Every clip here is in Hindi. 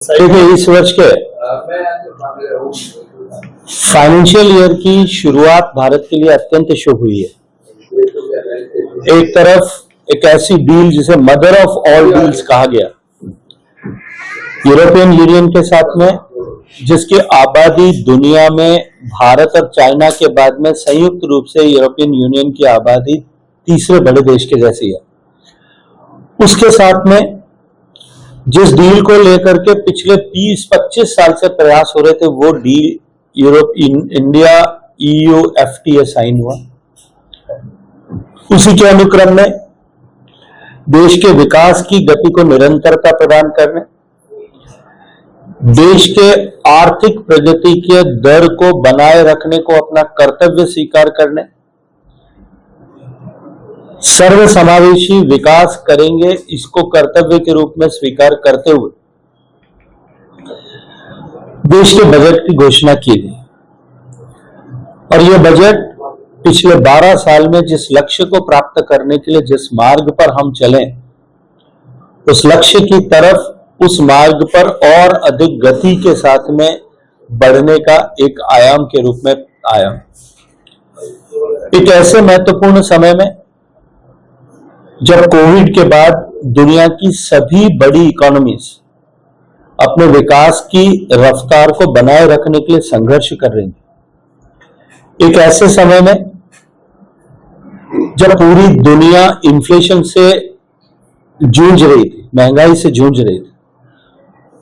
देखिए, इस वर्ष के फाइनेंशियल ईयर की शुरुआत भारत के लिए अत्यंत शुभ हुई है। एक तरफ एक ऐसी डील जिसे मदर ऑफ ऑल डील्स कहा गया, यूरोपियन यूनियन के साथ में, जिसकी आबादी दुनिया में भारत और चाइना के बाद में संयुक्त रूप से यूरोपियन यूनियन की आबादी तीसरे बड़े देश के जैसी है। उसके साथ में जिस डील को लेकर के पिछले 30-25 साल से प्रयास हो रहे थे, वो deal Europe India EU FTA sign हुआ। उसी के अनुक्रम में देश के विकास की गति को निरंतरता प्रदान करने, देश के आर्थिक प्रगति के दर को बनाए रखने को अपना कर्तव्य स्वीकार करने, सर्वसमावेशी विकास करेंगे इसको कर्तव्य के रूप में स्वीकार करते हुए देश के बजट की घोषणा की गई। और यह बजट पिछले 12 साल में जिस लक्ष्य को प्राप्त करने के लिए जिस मार्ग पर हम चले, उस लक्ष्य की तरफ, उस मार्ग पर और अधिक गति के साथ में बढ़ने का एक आयाम के रूप में आया। एक ऐसे महत्वपूर्ण समय में जब कोविड के बाद दुनिया की सभी बड़ी इकोनॉमीज अपने विकास की रफ्तार को बनाए रखने के लिए संघर्ष कर रही हैं, एक ऐसे समय में जब पूरी दुनिया इन्फ्लेशन से जूझ रही थी, महंगाई से जूझ रही थी,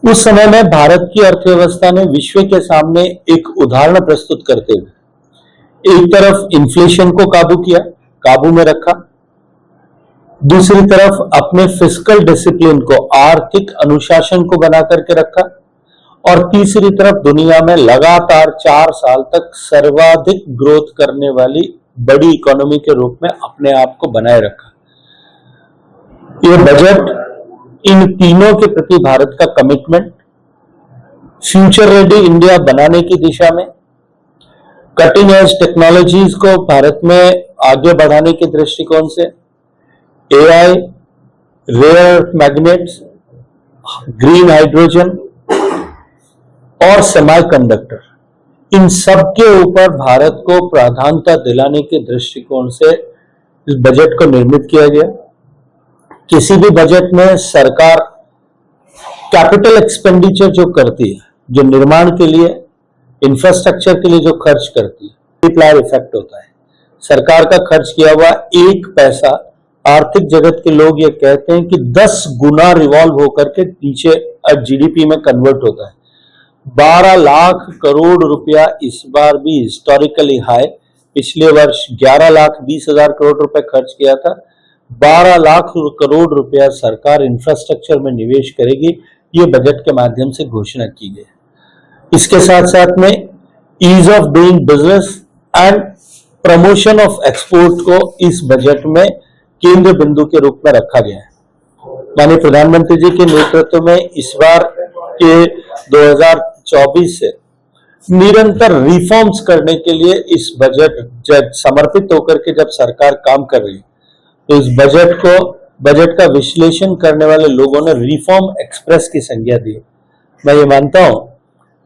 उस समय में भारत की अर्थव्यवस्था ने विश्व के सामने एक उदाहरण प्रस्तुत करते हुए एक तरफ इन्फ्लेशन को काबू में रखा, दूसरी तरफ अपने फिस्कल डिसिप्लिन को, आर्थिक अनुशासन को बना करके रखा, और तीसरी तरफ दुनिया में लगातार 4 साल तक सर्वाधिक ग्रोथ करने वाली बड़ी इकोनॉमी के रूप में अपने आप को बनाए रखा। यह बजट इन तीनों के प्रति भारत का कमिटमेंट, फ्यूचर रेडी इंडिया बनाने की दिशा में, कटिंग एज टेक्नोलॉजीज को भारत में आगे बढ़ाने के दृष्टिकोण से, AI, rare magnets, green hydrogen और सेमीकंडक्टर, इन सब के ऊपर भारत को प्राधान्यता दिलाने के दृष्टिकोण से इस बजट को निर्मित किया गया। किसी भी बजट में सरकार कैपिटल एक्सपेंडिचर जो करती है, जो निर्माण के लिए, इंफ्रास्ट्रक्चर के लिए जो खर्च करती है, मल्टीप्लायर इफेक्ट होता है। सरकार का खर्च किया हुआ 1 पैसा आर्थिक जगत के लोग ये कहते हैं कि 10 गुना रिवॉल्व होकर के नीचे GDP में कन्वर्ट होता है। 12 लाख करोड़ रुपया इस बार भी हिस्टोरिकली हाई, पिछले वर्ष 11,20,000 करोड़ रुपए खर्च किया था। 12 लाख करोड़ रुपया सरकार इंफ्रास्ट्रक्चर में निवेश करेगी, ये बजट के माध्यम से घोषणा की गई। इसके साथ साथ में ease of doing business and promotion of export को इस बजट में केंद्र बिंदु के रूप में रखा गया है। माननीय प्रधानमंत्री जी के नेतृत्व में इस बार के 2024 से निरंतर रिफॉर्म्स करने के लिए इस बजट जब समर्पित होकर के जब सरकार काम कर रही है, तो इस बजट का विश्लेषण करने वाले लोगों ने रिफॉर्म एक्सप्रेस की संज्ञा दी। मैं ये मानता हूं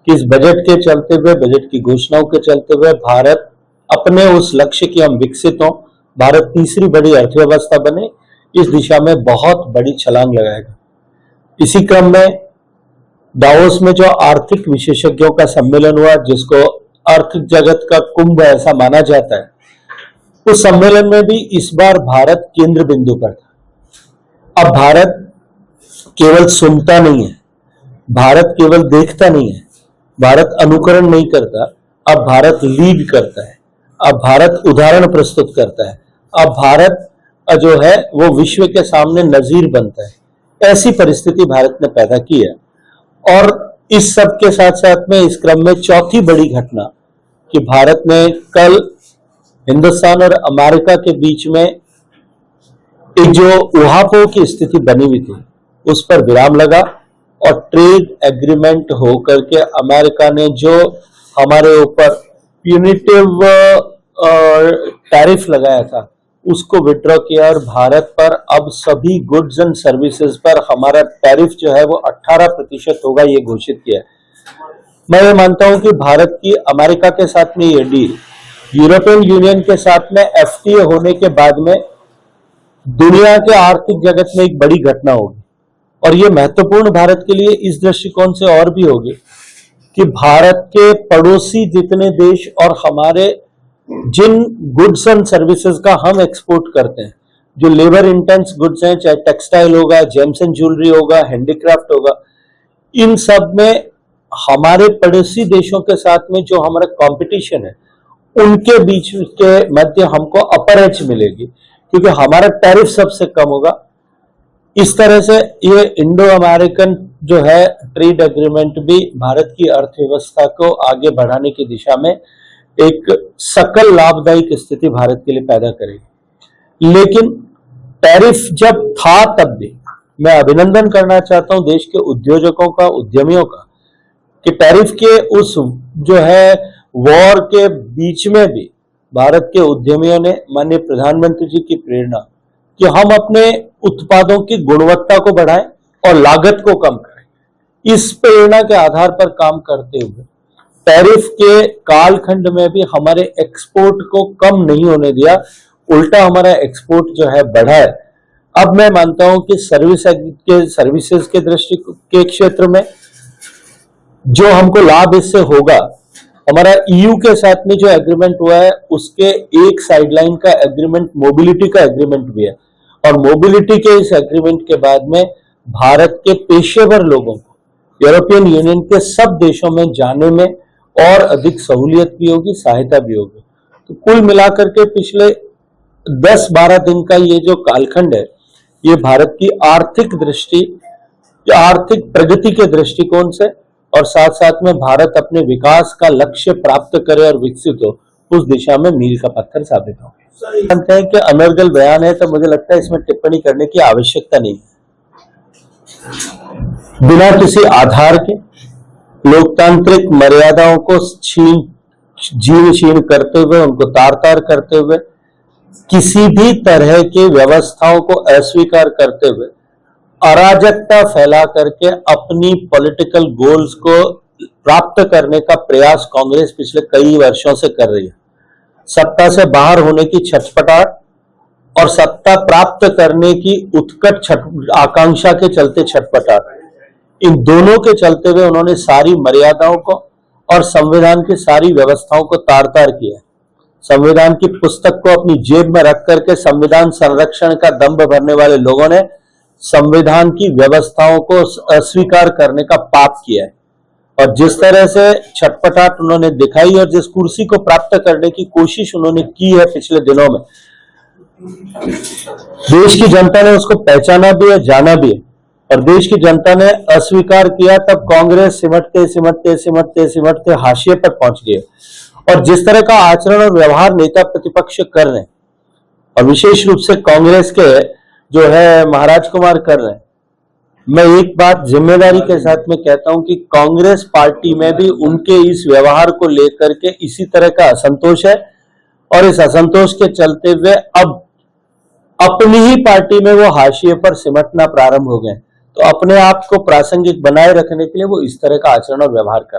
कि इस बजट के चलते हुए, बजट की घोषणाओं के चलते हुए भारत अपने उस लक्ष्य की हम विकसित हों, भारत तीसरी बड़ी अर्थव्यवस्था बने, इस दिशा में बहुत बड़ी छलांग लगाएगा। इसी क्रम में दावोस में जो आर्थिक विशेषज्ञों का सम्मेलन हुआ, जिसको आर्थिक जगत का कुंभ ऐसा माना जाता है, उस सम्मेलन में भी इस बार भारत केंद्र बिंदु पर था। अब भारत केवल सुनता नहीं है, भारत केवल देखता नहीं है, भारत अनुकरण नहीं करता, अब भारत लीड करता है, अब भारत उदाहरण प्रस्तुत करता है, अब भारत जो है वो विश्व के सामने नजीर बनता है। ऐसी परिस्थिति भारत ने पैदा की है। और इस सब के साथ साथ में इस क्रम में चौथी बड़ी घटना कि भारत ने कल हिंदुस्तान और अमेरिका के बीच में एक जो उहापोह की स्थिति बनी हुई थी, उस पर विराम लगा और ट्रेड एग्रीमेंट होकर के अमेरिका ने जो हमारे ऊपर प्यूनिटिव टैरिफ लगाया था, उसको विड्रॉ किया और भारत पर अब सभी गुड्स एंड सर्विसेज पर हमारा टैरिफ जो है वो 18% होगा, ये घोषित किया है। मैं ये मानता हूं कि भारत की अमेरिका के साथ में ये डील, यूरोपियन यूनियन के साथ में एफटीए होने के बाद में दुनिया के आर्थिक जगत में एक बड़ी घटना होगी, और ये महत्वपूर्ण भारत के लिए इस दृष्टिकोण से और भी होगी कि भारत के पड़ोसी जितने देश और हमारे जिन गुड्स एंड सर्विसेज का हम एक्सपोर्ट करते हैं, जो लेबर इंटेंस गुड्स हैं, चाहे टेक्सटाइल होगा, जेम्स एंड ज्वेलरी होगा, हैंडीक्राफ्ट होगा, इन सब में हमारे पड़ोसी देशों के साथ में जो हमारा कंपटीशन है, उनके बीच के मध्य हमको अपर एज मिलेगी, क्योंकि हमारा टैरिफ सबसे कम होगा। इस तरह से ये इंडो अमेरिकन जो है ट्रेड एग्रीमेंट भी भारत की अर्थव्यवस्था को आगे बढ़ाने की दिशा में एक सकल लाभदायक स्थिति भारत के लिए पैदा करेगी। लेकिन टैरिफ जब था तब भी मैं अभिनंदन करना चाहता हूं देश के उद्योजकों का, उद्यमियों का, कि टैरिफ के उस जो है वॉर के बीच में भी भारत के उद्यमियों ने माननीय प्रधानमंत्री जी की प्रेरणा कि हम अपने उत्पादों की गुणवत्ता को बढ़ाएं और लागत को कम करें, इस प्रेरणा के आधार पर काम करते हुए टैरिफ के कालखंड में भी हमारे एक्सपोर्ट को कम नहीं होने दिया, उल्टा हमारा एक्सपोर्ट जो है बढ़ा है। अब मैं मानता हूं कि सर्विसेज के दृष्टि के क्षेत्र में जो हमको लाभ इससे होगा, हमारा ईयू के साथ में जो एग्रीमेंट हुआ है उसके एक साइडलाइन का एग्रीमेंट मोबिलिटी का एग्रीमेंट भी है, और मोबिलिटी के इस एग्रीमेंट के बाद में भारत के पेशेवर लोगों को यूरोपियन यूनियन के सब देशों में जाने में और अधिक सहूलियत भी होगी, सहायता भी होगी। तो कुल मिलाकर के पिछले 10-12 दिन का ये जो कालखंड है, ये भारत की आर्थिक दृष्टि, आर्थिक प्रगति के दृष्टिकोण से और साथ साथ में भारत अपने विकास का लक्ष्य प्राप्त करे और विकसित हो, उस दिशा में मील का पत्थर साबित हो। मानते हैं कि अनर्गल बयान है, तो मुझे लगता है इसमें टिप्पणी करने की आवश्यकता नहीं। बिना किसी आधार के लोकतांत्रिक मर्यादाओं को जीर्ण शीर्ण करते हुए, उनको तार तार करते हुए, किसी भी तरह की व्यवस्थाओं को अस्वीकार करते हुए, अराजकता फैला करके अपनी पॉलिटिकल गोल्स को प्राप्त करने का प्रयास कांग्रेस पिछले कई वर्षों से कर रही है। सत्ता से बाहर होने की छटपटाहट और सत्ता प्राप्त करने की उत्कट आकांक्षा के चलते छटपटाहट, इन दोनों के चलते हुए उन्होंने सारी मर्यादाओं को और संविधान की सारी व्यवस्थाओं को तार तार किया। संविधान की पुस्तक को अपनी जेब में रख करके संविधान संरक्षण का दंभ भरने वाले लोगों ने संविधान की व्यवस्थाओं को अस्वीकार करने का पाप किया है, और जिस तरह से छटपटाहट उन्होंने दिखाई और जिस कुर्सी को प्राप्त करने की कोशिश उन्होंने की है पिछले दिनों में, देश की जनता ने उसको पहचाना भी है, जाना भी है, और देश की जनता ने अस्वीकार किया, तब कांग्रेस सिमटते सिमटते सिमटते सिमटते हाशिए पर पहुंच गई। और जिस तरह का आचरण और व्यवहार नेता प्रतिपक्ष कर रहे हैं, और विशेष रूप से कांग्रेस के जो है महाराज कुमार कर रहे हैं, मैं एक बात जिम्मेदारी के साथ में कहता हूं कि कांग्रेस पार्टी में भी उनके इस व्यवहार को लेकर के इसी तरह का असंतोष है, और इस असंतोष के चलते हुए अब अपनी ही पार्टी में वो हाशिए पर सिमटना प्रारंभ हो गए। तो अपने आप को प्रासंगिक बनाए रखने के लिए वो इस तरह का आचरण और व्यवहार कर रहे हैं।